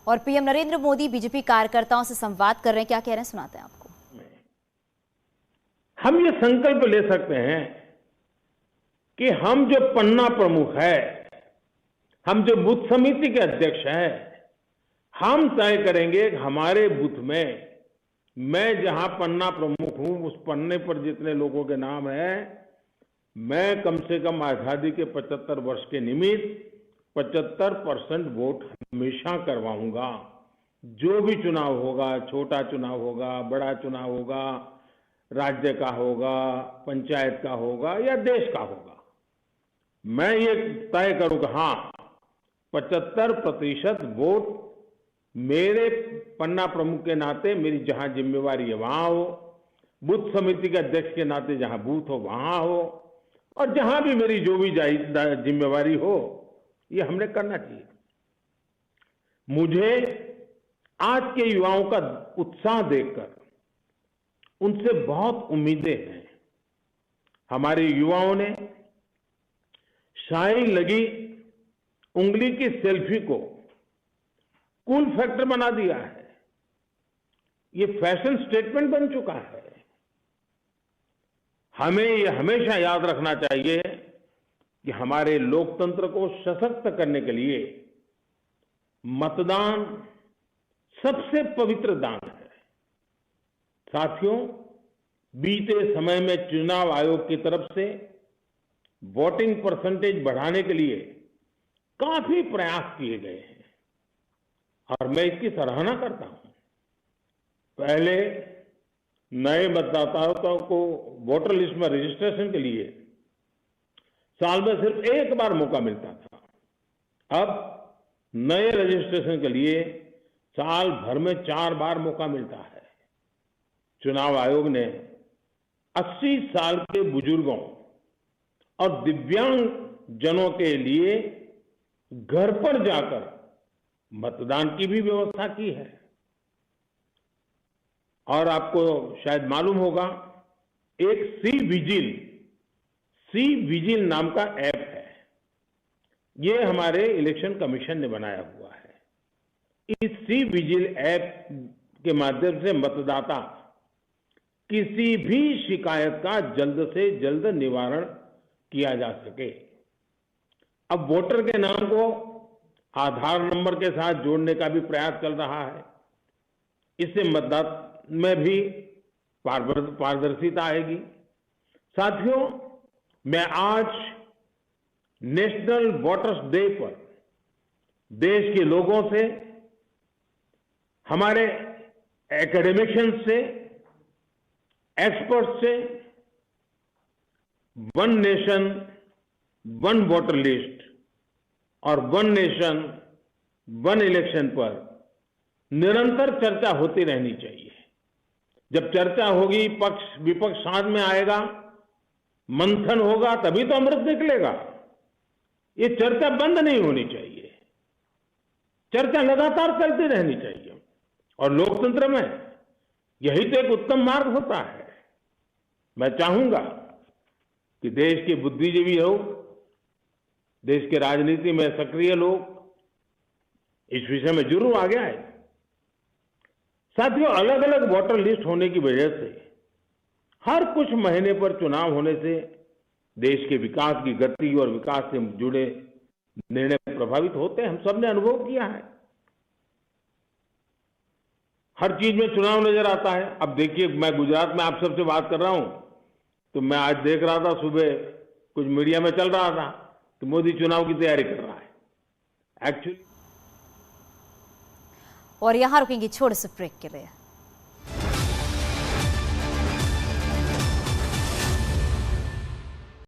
और PM Narendra Modi BJP कार्यकर्ताओं से संवाद कर रहे हैं, क्या कह रहे हैं सुनाते हैं आपको। हम ये संकल्प ले सकते हैं कि हम जो पन्ना प्रमुख है, हम जो बूथ समिति के अध्यक्ष हैं, हम तय करेंगे कि हमारे बूथ में मैं जहां पन्ना प्रमुख हूं उस पन्ने पर जितने लोगों के नाम है, मैं कम से कम आजादी के 75 वर्ष के निमित्त 75% वोट हमेशा करवाऊंगा। जो भी चुनाव होगा, छोटा चुनाव होगा, बड़ा चुनाव होगा, राज्य का होगा, पंचायत का होगा या देश का होगा, मैं ये तय करूंगा हाँ 75% वोट मेरे पन्ना प्रमुख के नाते मेरी जहां जिम्मेवारी है वहां हो, बूथ समिति के अध्यक्ष के नाते जहां बूथ हो वहां हो, और जहां भी मेरी जो भी जिम्मेवारी हो, ये हमने करना चाहिए। मुझे आज के युवाओं का उत्साह देखकर उनसे बहुत उम्मीदें हैं। हमारे युवाओं ने शाही लगी उंगली की सेल्फी को कूल फैक्टर बना दिया है। ये फैशन स्टेटमेंट बन चुका है। हमें ये हमेशा याद रखना चाहिए कि हमारे लोकतंत्र को सशक्त करने के लिए मतदान सबसे पवित्र दान है। साथियों, बीते समय में चुनाव आयोग की तरफ से वोटिंग परसेंटेज बढ़ाने के लिए काफी प्रयास किए गए हैं और मैं इसकी सराहना करता हूं। पहले नए मतदाताओं को वोटर लिस्ट में रजिस्ट्रेशन के लिए साल में सिर्फ एक बार मौका मिलता था। अब नए रजिस्ट्रेशन के लिए साल भर में 4 बार मौका मिलता है। चुनाव आयोग ने 80 साल के बुजुर्गों और दिव्यांग जनों के लिए घर पर जाकर मतदान की भी व्यवस्था की है। और आपको शायद मालूम होगा, एक सी विजिल नाम का ऐप है। ये हमारे इलेक्शन कमीशन ने बनाया हुआ है। इस सी विजिल ऐप के माध्यम से मतदाता किसी भी शिकायत का जल्द से जल्द निवारण किया जा सके। अब वोटर के नाम को आधार नंबर के साथ जोड़ने का भी प्रयास चल रहा है। इससे मतदान में भी पारदर्शिता आएगी। साथियों, मैं आज नेशनल वोटर्स डे पर देश के लोगों से, हमारे एकेडमिशियंस से, एक्सपर्ट से one nation one voter list और वन नेशन वन इलेक्शन पर निरंतर चर्चा होती रहनी चाहिए। जब चर्चा होगी, पक्ष विपक्ष साथ में आएगा, मंथन होगा, तभी तो अमृत निकलेगा। ये चर्चा बंद नहीं होनी चाहिए, चर्चा लगातार चलती रहनी चाहिए। और लोकतंत्र में यही तो एक उत्तम मार्ग होता है। मैं चाहूंगा कि देश के बुद्धिजीवी लोग, देश के राजनीति में सक्रिय लोग इस विषय में जरूर आगे आए। साथियों, अलग अलग वोटर लिस्ट होने की वजह से हर कुछ महीने पर चुनाव होने से देश के विकास की गति और विकास से जुड़े निर्णय प्रभावित होते हैं। हम सबने अनुभव किया है। हर चीज में चुनाव नजर आता है। अब देखिए, मैं गुजरात में आप सबसे बात कर रहा हूं, तो मैं आज देख रहा था, सुबह कुछ मीडिया में चल रहा था कि मोदी चुनाव की तैयारी कर रहा है एक्चुअली। और यहां रुकेंगे छोटे से ब्रेक के लिए।